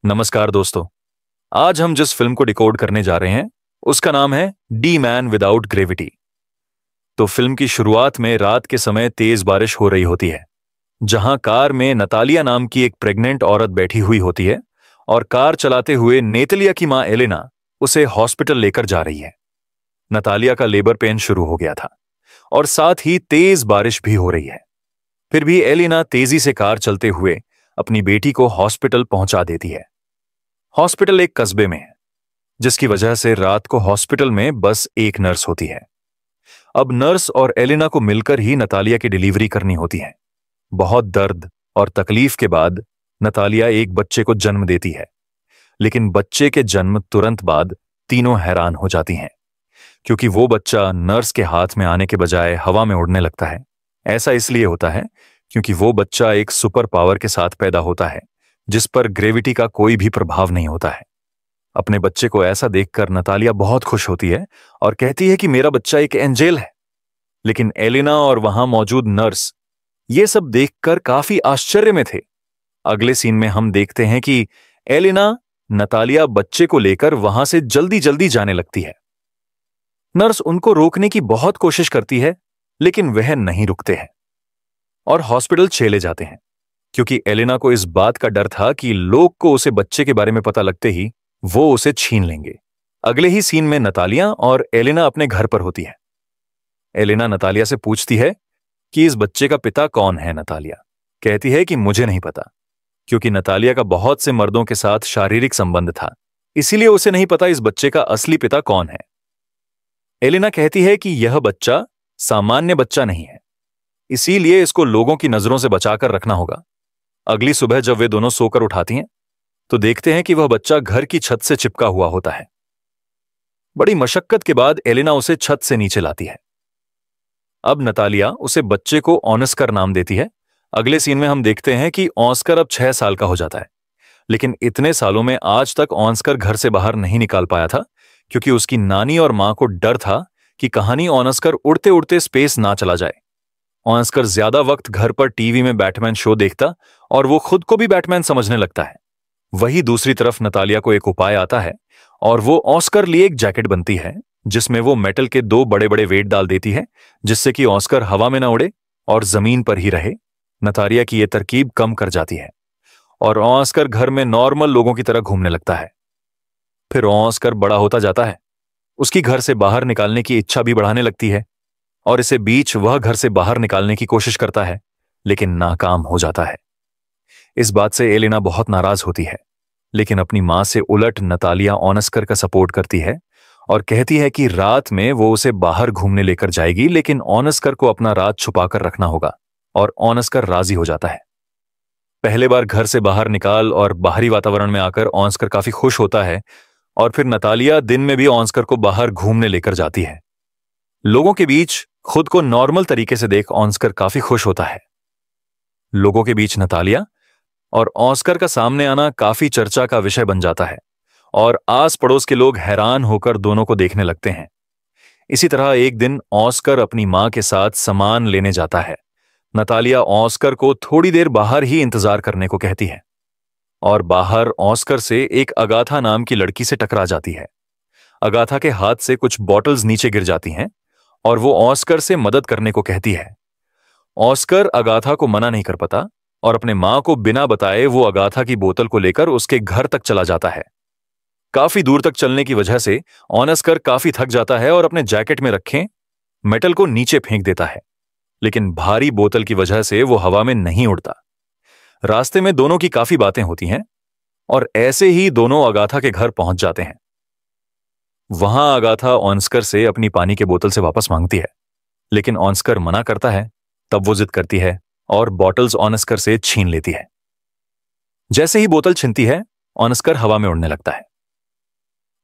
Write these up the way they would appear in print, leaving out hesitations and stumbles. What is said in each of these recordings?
नमस्कार दोस्तों। आज हम जिस फिल्म को डिकोड करने जा रहे हैं उसका नाम है डी मैन विदाउट ग्रेविटी। तो फिल्म की शुरुआत में रात के समय तेज बारिश हो रही होती है, जहां कार में नतालिया नाम की एक प्रेग्नेंट औरत बैठी हुई होती है और कार चलाते हुए नेतलिया की मां एलेना उसे हॉस्पिटल लेकर जा रही है। नतालिया का लेबर पेन शुरू हो गया था और साथ ही तेज बारिश भी हो रही है। फिर भी एलेना तेजी से कार चलते हुए अपनी बेटी को हॉस्पिटल पहुंचा देती है। हॉस्पिटल एक कस्बे में है, जिसकी वजह से रात को हॉस्पिटल में बस एक नर्स होती है। अब नर्स और एलेना को मिलकर ही नतालिया की डिलीवरी करनी होती है। बहुत दर्द और तकलीफ के बाद नतालिया एक बच्चे को जन्म देती है, लेकिन बच्चे के जन्म तुरंत बाद तीनों हैरान हो जाती हैं, क्योंकि वो बच्चा नर्स के हाथ में आने के बजाय हवा में उड़ने लगता है। ऐसा इसलिए होता है क्योंकि वो बच्चा एक सुपर पावर के साथ पैदा होता है, जिस पर ग्रेविटी का कोई भी प्रभाव नहीं होता है। अपने बच्चे को ऐसा देखकर नतालिया बहुत खुश होती है और कहती है कि मेरा बच्चा एक एंजेल है। लेकिन एलेना और वहां मौजूद नर्स ये सब देखकर काफी आश्चर्य में थे। अगले सीन में हम देखते हैं कि एलेना नतालिया बच्चे को लेकर वहां से जल्दी जल्दी जाने लगती है। नर्स उनको रोकने की बहुत कोशिश करती है, लेकिन वह नहीं रुकते हैं और हॉस्पिटल चले जाते हैं, क्योंकि एलेना को इस बात का डर था कि लोग को उसे बच्चे के बारे में पता लगते ही वो उसे छीन लेंगे। अगले ही सीन में नतालिया और एलेना अपने घर पर होती है। एलेना नतालिया से पूछती है कि इस बच्चे का पिता कौन है। नतालिया कहती है कि मुझे नहीं पता, क्योंकि नतालिया का बहुत से मर्दों के साथ शारीरिक संबंध था, इसीलिए उसे नहीं पता इस बच्चे का असली पिता कौन है। एलेना कहती है कि यह बच्चा सामान्य बच्चा नहीं है, इसीलिए इसको लोगों की नजरों से बचाकर रखना होगा। अगली सुबह जब वे दोनों सोकर उठाती हैं तो देखते हैं कि वह बच्चा घर की छत से चिपका हुआ होता है। बड़ी मशक्कत के बाद एलेना उसे छत से नीचे लाती है। अब नतालिया उसे बच्चे को ऑस्कर नाम देती है। अगले सीन में हम देखते हैं कि ऑस्कर अब 6 साल का हो जाता है, लेकिन इतने सालों में आज तक ऑस्कर घर से बाहर नहीं निकाल पाया था, क्योंकि उसकी नानी और मां को डर था कि कहानी ऑस्कर उड़ते उड़ते स्पेस ना चला जाए। ऑस्कर ज्यादा वक्त घर पर टीवी में बैटमैन शो देखता और वो खुद को भी बैटमैन समझने लगता है। वही दूसरी तरफ नतालिया को एक उपाय आता है और वो ऑस्कर लिए एक जैकेट बनती है, जिसमें वो मेटल के 2 बड़े बड़े वेट डाल देती है, जिससे कि ऑस्कर हवा में ना उड़े और जमीन पर ही रहे। नतालिया की ये तरकीब कम कर जाती है और ऑस्कर घर में नॉर्मल लोगों की तरह घूमने लगता है। फिर ऑस्कर बड़ा होता जाता है, उसकी घर से बाहर निकालने की इच्छा भी बढ़ाने लगती है और इसे बीच वह घर से बाहर निकालने की कोशिश करता है, लेकिन नाकाम हो जाता है। इस बात से एलेना बहुत नाराज होती है, लेकिन अपनी मां से उलट नतालिया ऑस्कर का सपोर्ट करती है और कहती है कि रात में वो उसे बाहर घूमने लेकर जाएगी, लेकिन ऑस्कर को अपना राज छुपाकर रखना होगा और ऑस्कर राजी हो जाता है। पहले बार घर से बाहर निकाल और बाहरी वातावरण में आकर ऑस्कर काफी खुश होता है और फिर नतालिया दिन में भी ऑस्कर को बाहर घूमने लेकर जाती है। लोगों के बीच खुद को नॉर्मल तरीके से देख ऑस्कर काफी खुश होता है। लोगों के बीच नतालिया और ऑस्कर का सामने आना काफी चर्चा का विषय बन जाता है और आस पड़ोस के लोग हैरान होकर दोनों को देखने लगते हैं। इसी तरह एक दिन ऑस्कर अपनी मां के साथ सामान लेने जाता है। नतालिया ऑस्कर को थोड़ी देर बाहर ही इंतजार करने को कहती है और बाहर ऑस्कर से एक अगाथा नाम की लड़की से टकरा जाती है। अगाथा के हाथ से कुछ बॉटल्स नीचे गिर जाती हैं और वो ऑस्कर से मदद करने को कहती है। ऑस्कर अगाथा को मना नहीं कर पाता और अपने मां को बिना बताए वो अगाथा की बोतल को लेकर उसके घर तक चला जाता है। काफी दूर तक चलने की वजह से ऑस्कर काफी थक जाता है और अपने जैकेट में रखे मेटल को नीचे फेंक देता है, लेकिन भारी बोतल की वजह से वो हवा में नहीं उड़ता। रास्ते में दोनों की काफी बातें होती हैं और ऐसे ही दोनों अगाथा के घर पहुंच जाते हैं। वहां अगाथा ऑस्कर से अपनी पानी के बोतल से वापस मांगती है, लेकिन ऑस्कर मना करता है। तब वो जिद करती है और बॉटल्स ऑस्कर से छीन लेती है। जैसे ही बोतल छिनती है, ऑस्कर हवा में उड़ने लगता है,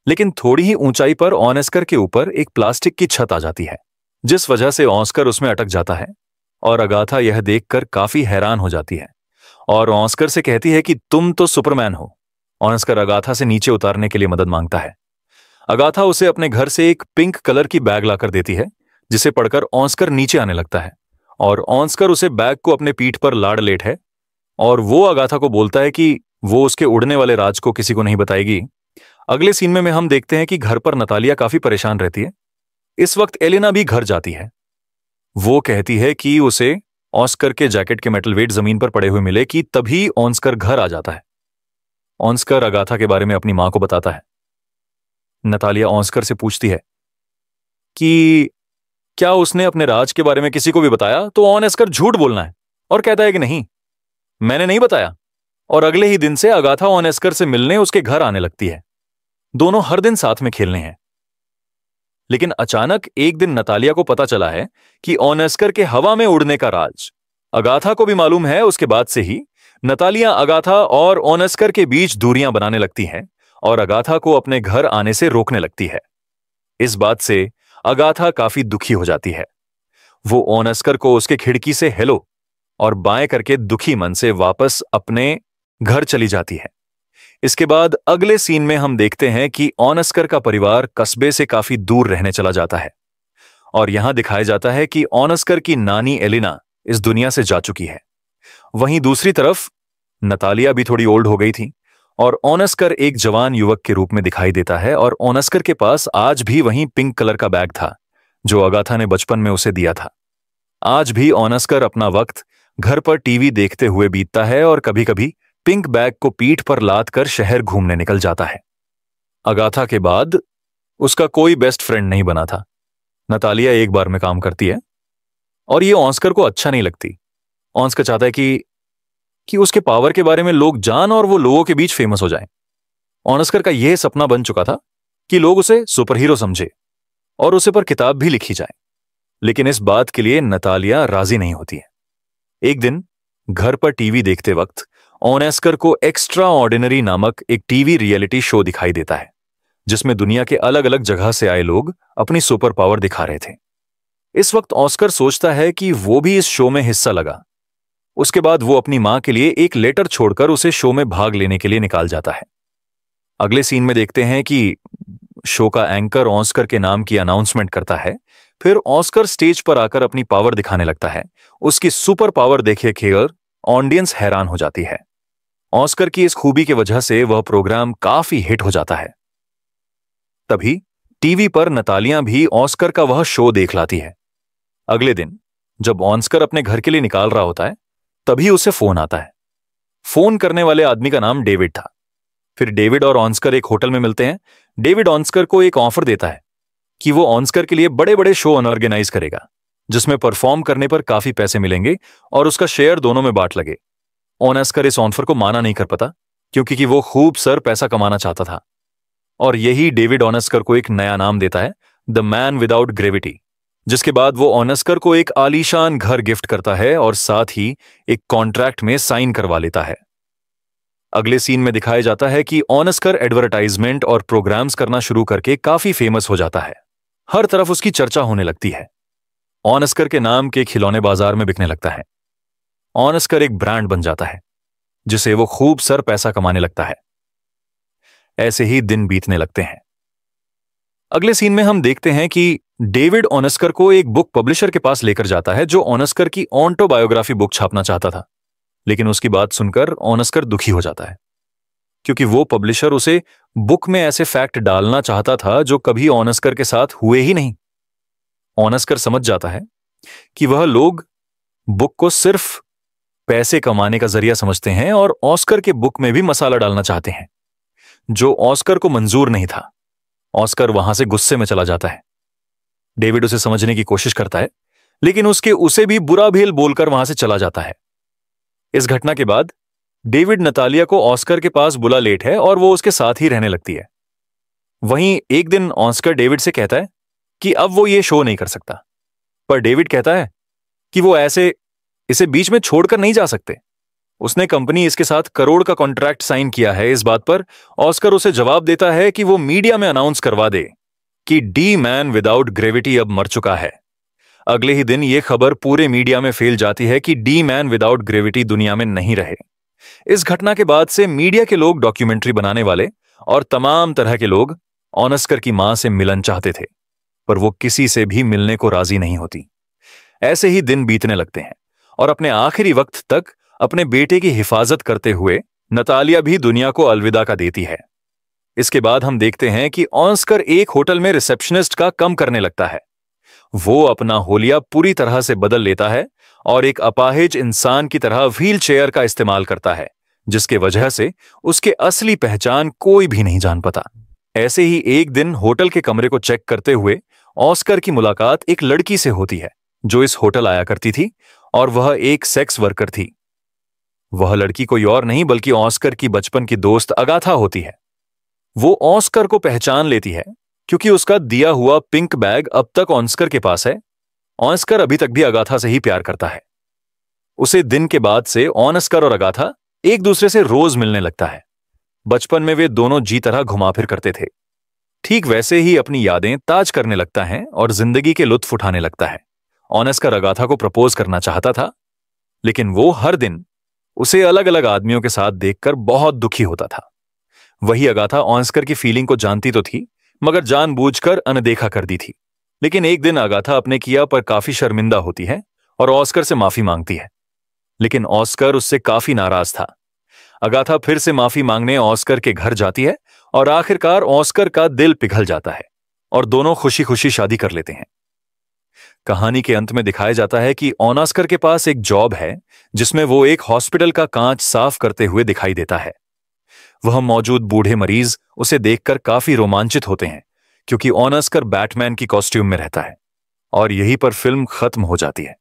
लेकिन थोड़ी ही ऊंचाई पर ऑस्कर के ऊपर एक प्लास्टिक की छत आ जाती है, जिस वजह से ऑस्कर उसमें अटक जाता है और अगाथा यह देखकर काफी हैरान हो जाती है और ऑस्कर से कहती है कि तुम तो सुपरमैन हो। ऑस्कर अगाथा से नीचे उतारने के लिए मदद मांगता है। अगाथा उसे अपने घर से एक पिंक कलर की बैग लाकर देती है, जिसे पढ़कर ऑस्कर नीचे आने लगता है और ऑस्कर उसे बैग को अपने पीठ पर लाड़ लेट है और वो अगाथा को बोलता है कि वो उसके उड़ने वाले राज को किसी को नहीं बताएगी। अगले सीन में हम देखते हैं कि घर पर नतालिया काफी परेशान रहती है। इस वक्त एलेना भी घर जाती है। वो कहती है कि उसे ऑस्कर के जैकेट के मेटल वेट जमीन पर पड़े हुए मिले कि तभी ऑस्कर घर आ जाता है। ऑस्कर अगाथा के बारे में अपनी मां को बताता है। नतालिया ऑस्कर से पूछती है कि क्या उसने अपने राज के बारे में किसी को भी बताया, तो ऑस्कर झूठ बोलना है और कहता है कि नहीं, मैंने नहीं बताया। और अगले ही दिन से अगाथा ऑस्कर से मिलने उसके घर आने लगती है। दोनों हर दिन साथ में खेलने हैं। लेकिन अचानक एक दिन नतालिया को पता चला है कि ऑस्कर के हवा में उड़ने का राज अगाथा को भी मालूम है। उसके बाद से ही नतालिया अगाथा और ऑस्कर के बीच दूरियां बनाने लगती हैं और अगाथा को अपने घर आने से रोकने लगती है। इस बात से अगाथा काफी दुखी हो जाती है। वो ऑस्कर को उसके खिड़की से हेलो और बाएं करके दुखी मन से वापस अपने घर चली जाती है। इसके बाद अगले सीन में हम देखते हैं कि ऑस्कर का परिवार कस्बे से काफी दूर रहने चला जाता है और यहां दिखाया जाता है कि ऑस्कर की नानी एलिना इस दुनिया से जा चुकी है। वहीं दूसरी तरफ नतालिया भी थोड़ी ओल्ड हो गई थी और ऑस्कर एक जवान युवक के रूप में दिखाई देता है और ऑस्कर के पास आज भी वही पिंक कलर का बैग था जो अगाथा ने बचपन में उसे दिया था। आज भी ऑस्कर अपना वक्त घर पर टीवी देखते हुए बीतता है और कभी कभी पिंक बैग को पीठ पर लाद कर शहर घूमने निकल जाता है। अगाथा के बाद उसका कोई बेस्ट फ्रेंड नहीं बना था। नतालिया एक बार में काम करती है और ये ऑस्कर को अच्छा नहीं लगती। ऑस्कर चाहता है कि उसके पावर के बारे में लोग जान और वो लोगों के बीच फेमस हो जाए। ऑस्कर का यह सपना बन चुका था कि लोग उसे सुपर हीरो समझे और उसे पर किताब भी लिखी जाए। लेकिन इस बात के लिए नतालिया राजी नहीं होती है। एक दिन घर पर टीवी देखते वक्त ऑस्कर को एक्स्ट्रा ऑर्डिनरी नामक एक टीवी रियलिटी शो दिखाई देता है जिसमें दुनिया के अलग अलग जगह से आए लोग अपनी सुपर पावर दिखा रहे थे। इस वक्त ऑस्कर सोचता है कि वो भी इस शो में हिस्सा लगा। उसके बाद वो अपनी मां के लिए एक लेटर छोड़कर उसे शो में भाग लेने के लिए निकाल जाता है। अगले सीन में देखते हैं कि शो का एंकर ऑस्कर के नाम की अनाउंसमेंट करता है। फिर ऑस्कर स्टेज पर आकर अपनी पावर दिखाने लगता है। उसकी सुपर पावर देखे ऑडियंस हैरान हो जाती है। ऑस्कर की इस खूबी की वजह से वह प्रोग्राम काफी हिट हो जाता है। तभी टीवी पर नतालिया भी ऑस्कर का वह शो देख लाती है। अगले दिन जब ऑस्कर अपने घर के लिए निकाल रहा होता है तभी उसे फोन आता है। फोन करने वाले आदमी का नाम डेविड था। फिर डेविड और ऑस्कर एक होटल में मिलते हैं। डेविड ऑस्कर को एक ऑफर देता है कि वो ऑस्कर के लिए बड़े बड़े शो ऑर्गेनाइज करेगा जिसमें परफॉर्म करने पर काफी पैसे मिलेंगे और उसका शेयर दोनों में बांट लगे। ऑस्कर इस ऑफर को माना नहीं कर पाता क्योंकि वो खूब सर पैसा कमाना चाहता था। और यही डेविड ऑस्कर को एक नया नाम देता है, द मैन विदाउट ग्रेविटी, जिसके बाद वो ऑस्कर को एक आलीशान घर गिफ्ट करता है और साथ ही एक कॉन्ट्रैक्ट में साइन करवा लेता है। अगले सीन में दिखाया जाता है कि ऑस्कर एडवर्टाइजमेंट और प्रोग्राम्स करना शुरू करके काफी फेमस हो जाता है। हर तरफ उसकी चर्चा होने लगती है। ऑस्कर के नाम के खिलौने बाजार में बिकने लगता है। ऑस्कर एक ब्रांड बन जाता है जिसे वो खूब सर पैसा कमाने लगता है। ऐसे ही दिन बीतने लगते हैं। अगले सीन में हम देखते हैं कि डेविड ऑस्कर को एक बुक पब्लिशर के पास लेकर जाता है जो ऑस्कर की ऑटोबायोग्राफी बुक छापना चाहता था। लेकिन उसकी बात सुनकर ऑस्कर दुखी हो जाता है क्योंकि वो पब्लिशर उसे बुक में ऐसे फैक्ट डालना चाहता था जो कभी ऑस्कर के साथ हुए ही नहीं। ऑस्कर समझ जाता है कि वह लोग बुक को सिर्फ पैसे कमाने का जरिया समझते हैं और ऑस्कर के बुक में भी मसाला डालना चाहते हैं जो ऑस्कर को मंजूर नहीं था। ऑस्कर वहां से गुस्से में चला जाता है। डेविड उसे समझने की कोशिश करता है लेकिन उसे भी बुरा भेल बोलकर वहां से चला जाता है। इस घटना के बाद डेविड नतालिया को ऑस्कर के पास बुला लेट है और वो उसके साथ ही रहने लगती है। वहीं एक दिन ऑस्कर डेविड से कहता है कि अब वो ये शो नहीं कर सकता, पर डेविड कहता है कि वो इसे बीच में छोड़कर नहीं जा सकते। उसने कंपनी इसके साथ करोड़ का कॉन्ट्रैक्ट साइन किया है। इस बात पर ऑस्कर उसे जवाब देता है कि वो मीडिया में अनाउंस करवा दे कि डी मैन विदाउट ग्रेविटी अब मर चुका है। अगले ही दिन यह खबर पूरे मीडिया में फैल जाती है कि डी मैन विदाउट ग्रेविटी दुनिया में नहीं रहे। इस घटना के बाद से मीडिया के लोग, डॉक्यूमेंट्री बनाने वाले और तमाम तरह के लोग ऑस्कर की मां से मिलन चाहते थे, पर वो किसी से भी मिलने को राजी नहीं होती। ऐसे ही दिन बीतने लगते हैं और अपने आखिरी वक्त तक अपने बेटे की हिफाजत करते हुए नतालिया भी दुनिया को अलविदा का देती है। इसके बाद हम देखते हैं कि ऑस्कर एक होटल में रिसेप्शनिस्ट का काम करने लगता है। वो अपना होलिया पूरी तरह से बदल लेता है और एक अपाहिज इंसान की तरह व्हील चेयर का इस्तेमाल करता है, जिसके वजह से उसके असली पहचान कोई भी नहीं जान पाता। ऐसे ही एक दिन होटल के कमरे को चेक करते हुए ऑस्कर की मुलाकात एक लड़की से होती है जो इस होटल आया करती थी, और वह एक सेक्स वर्कर थी। वह लड़की कोई और नहीं बल्कि ऑस्कर की बचपन की दोस्त अगाथा होती है। वो ऑस्कर को पहचान लेती है क्योंकि उसका दिया हुआ पिंक बैग अब तक ऑस्कर के पास है। ऑस्कर अभी तक भी अगाथा से ही प्यार करता है। उसे दिन के बाद से ऑस्कर और अगाथा एक दूसरे से रोज मिलने लगता है। बचपन में वे दोनों जी तरह घुमा फिर करते थे। ठीक वैसे ही अपनी यादें ताज करने लगता है और जिंदगी के लुत्फ उठाने लगता है। ऑस्कर अगाथा को प्रपोज करना चाहता था, लेकिन वो हर दिन उसे अलग अलग आदमियों के साथ देखकर बहुत दुखी होता था। वही अगाथा ऑस्कर की फीलिंग को जानती तो थी, मगर जानबूझकर अनदेखा कर दी थी। लेकिन एक दिन अगाथा अपने किया पर काफी शर्मिंदा होती है और ऑस्कर से माफी मांगती है, लेकिन ऑस्कर उससे काफी नाराज था। अगाथा फिर से माफी मांगने ऑस्कर के घर जाती है और आखिरकार ऑस्कर का दिल पिघल जाता है और दोनों खुशी खुशी शादी कर लेते हैं। कहानी के अंत में दिखाया जाता है कि ऑस्कर के पास एक जॉब है जिसमें वो एक हॉस्पिटल का कांच साफ करते हुए दिखाई देता है। वह मौजूद बूढ़े मरीज उसे देखकर काफी रोमांचित होते हैं क्योंकि ऑस्कर बैटमैन की कॉस्ट्यूम में रहता है, और यहीं पर फिल्म खत्म हो जाती है।